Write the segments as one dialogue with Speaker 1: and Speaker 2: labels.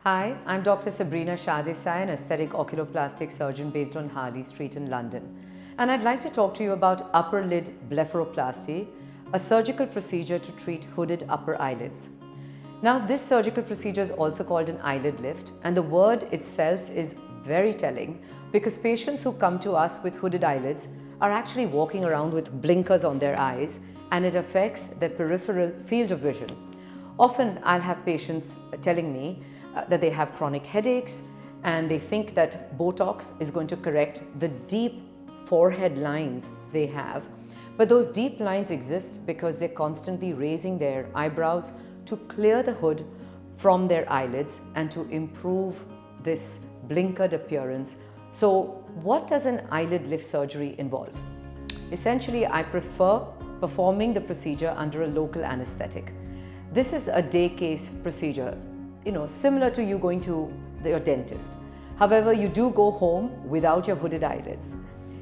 Speaker 1: Hi, I'm Dr. Sabrina Shah Desai, an aesthetic oculoplastic surgeon based on Harley Street in London. And I'd like to talk to you about upper lid blepharoplasty, a surgical procedure to treat hooded upper eyelids. Now, this surgical procedure is also called an eyelid lift, and the word itself is very telling because patients who come to us with hooded eyelids are actually walking around with blinkers on their eyes, and it affects their peripheral field of vision. Often I'll have patients telling me that they have chronic headaches and they think that Botox is going to correct the deep forehead lines they have. But those deep lines exist because they're constantly raising their eyebrows to clear the hood from their eyelids and to improve this blinkered appearance. So what does an eyelid lift surgery involve? Essentially, I prefer performing the procedure under a local anesthetic. This is a day case procedure, similar to you going to your dentist. However, you do go home without your hooded eyelids.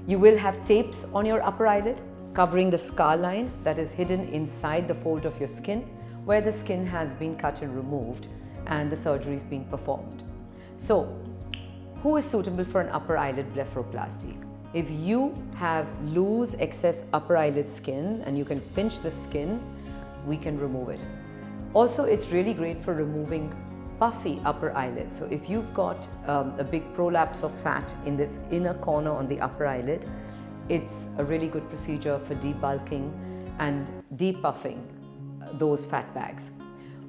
Speaker 1: You will have tapes on your upper eyelid covering the scar line that is hidden inside the fold of your skin where the skin has been cut and removed and the surgery is being performed. So, who is suitable for an upper eyelid blepharoplasty? If you have loose excess upper eyelid skin and you can pinch the skin, we can remove it. Also, it's really great for removing puffy upper eyelids. So if you've got a big prolapse of fat in this inner corner on the upper eyelid, it's a really good procedure for debulking and depuffing those fat bags.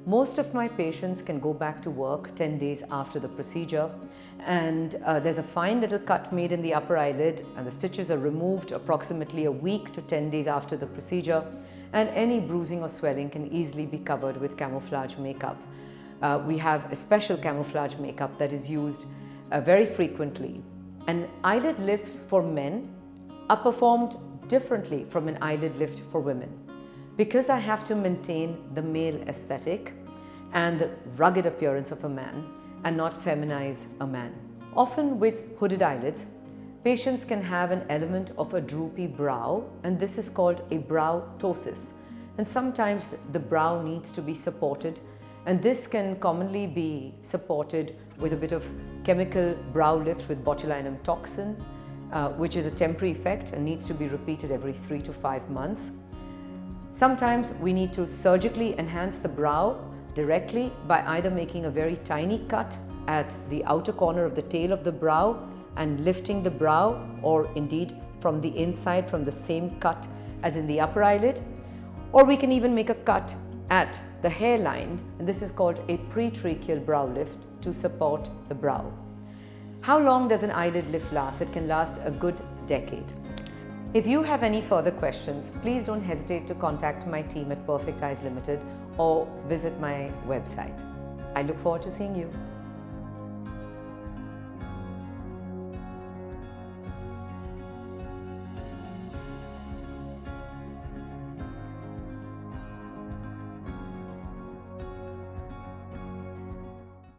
Speaker 1: Most of my patients can go back to work 10 days after the procedure, and there's a fine little cut made in the upper eyelid and the stitches are removed approximately a week to 10 days after the procedure, and any bruising or swelling can easily be covered with camouflage makeup. We have a special camouflage makeup that is used very frequently. And eyelid lifts for men are performed differently from an eyelid lift for women, because I have to maintain the male aesthetic and the rugged appearance of a man and not feminize a man. Often with hooded eyelids, patients can have an element of a droopy brow, and this is called a brow ptosis. And sometimes the brow needs to be supported, and this can commonly be supported with a bit of chemical brow lift with botulinum toxin, which is a temporary effect and needs to be repeated every 3 to 5 months. Sometimes we need to surgically enhance the brow directly by either making a very tiny cut at the outer corner of the tail of the brow and lifting the brow, or indeed from the inside from the same cut as in the upper eyelid, or we can even make a cut at the hairline, and this is called a pretracheal brow lift to support the brow. How long does an eyelid lift last? It can last a good decade. If you have any further questions, please don't hesitate to contact my team at Perfect Eyes Limited or visit my website. I look forward to seeing you.